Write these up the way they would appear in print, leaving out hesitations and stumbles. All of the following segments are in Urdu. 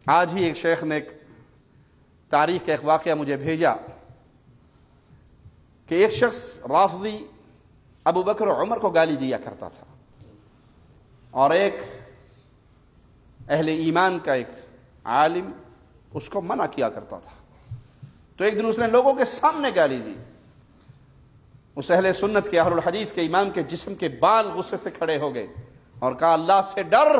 آج ہی ایک شیخ نے ایک تاریخ کا ایک واقعہ مجھے بھیجا کہ ایک شخص رافضی ابو بکر و عمر کو گالی دیا کرتا تھا، اور ایک اہل ایمان کا ایک عالم اس کو منع کیا کرتا تھا۔ تو ایک دن اس نے لوگوں کے سامنے گالی دی۔ اس اہل سنت کے، اہل الحدیث کے امام کے جسم کے بال غصے سے کھڑے ہو گئے اور کہا اللہ سے ڈر،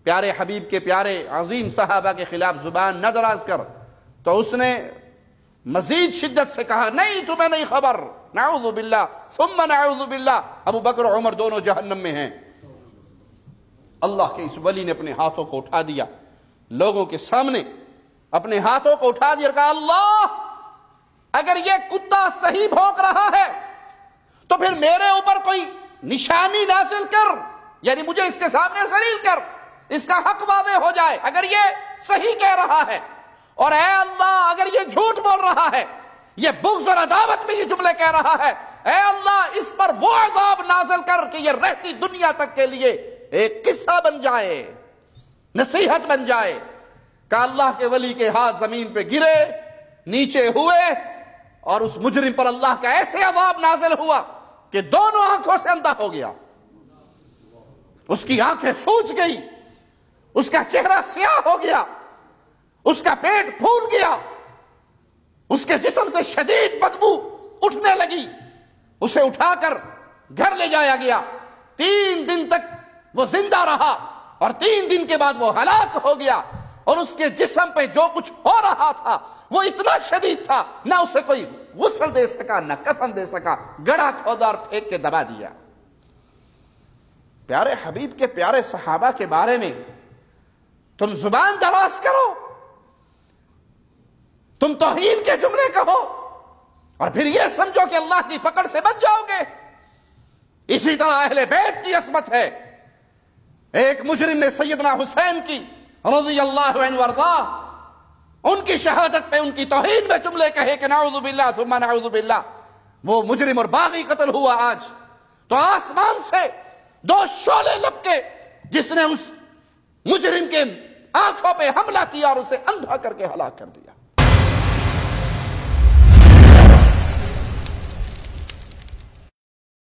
پیارے حبیب کے پیارے عظیم صحابہ کے خلاف زبان نہ دراز کر۔ تو اس نے مزید شدت سے کہا نہیں تمہیں نہیں خبر، نعوذ باللہ ثم نعوذ باللہ، ابو بکر و عمر دونوں جہنم میں ہیں۔ اللہ کے اس ولی نے اپنے ہاتھوں کو اٹھا دیا، لوگوں کے سامنے اپنے ہاتھوں کو اٹھا دیا اور کہا اللہ اگر یہ کتا صحیح بھونک رہا ہے تو پھر میرے اوپر کوئی نشانی نازل کر، یعنی مجھے اس کے سامنے ذلیل کر، اس کا حق واضح ہو جائے اگر یہ صحیح کہہ رہا ہے، اور اے اللہ اگر یہ جھوٹ بول رہا ہے، یہ بغض اور عداوت میں یہ جملے کہہ رہا ہے، اے اللہ اس پر وہ عذاب نازل کر کہ یہ رہتی دنیا تک کے لیے ایک قصہ بن جائے، نصیحت بن جائے۔ کہ اللہ کے ولی کے ہاتھ زمین پہ گرے، نیچے ہوئے، اور اس مجرم پر اللہ کا ایسے عذاب نازل ہوا کہ دونوں آنکھوں سے اندھا ہو گیا، اس کی آنکھیں سوج گئی، اس کا چہرہ سیاہ ہو گیا، اس کا پیٹ پھول گیا، اس کے جسم سے شدید بدبو اٹھنے لگی، اسے اٹھا کر گھر لے جایا گیا۔ 3 دن تک وہ زندہ رہا اور 3 دن کے بعد وہ ہلاک ہو گیا، اور اس کے جسم پہ جو کچھ ہو رہا تھا وہ اتنا شدید تھا، نہ اسے کوئی غسل دے سکا نہ کفن دے سکا، گڑھا کھودا اور پھینک کے دبا دیا۔ پیارے حبیب کے پیارے صحابہ کے بارے میں تم زبان دراز کرو، تم توہین کے جملے کہو، اور پھر یہ سمجھو کہ اللہ کی پکڑ سے بچ جاؤ گے۔ اسی طرح اہل بیت کی عصمت ہے۔ ایک مجرم نے سیدنا حسین کی رضی اللہ عنہ وارضاہ، ان کی شہادت پہ ان کی توہین میں جملے کہے کہ نعوذ باللہ ثم نعوذ باللہ، وہ مجرم اور باغی قتل ہوا آج۔ تو آسمان سے 2 شعلے لپکے جس نے اس مجرم کے آنکھوں پہ حملہ کیا اور اسے اندھا کر کے ہلاک کر دیا۔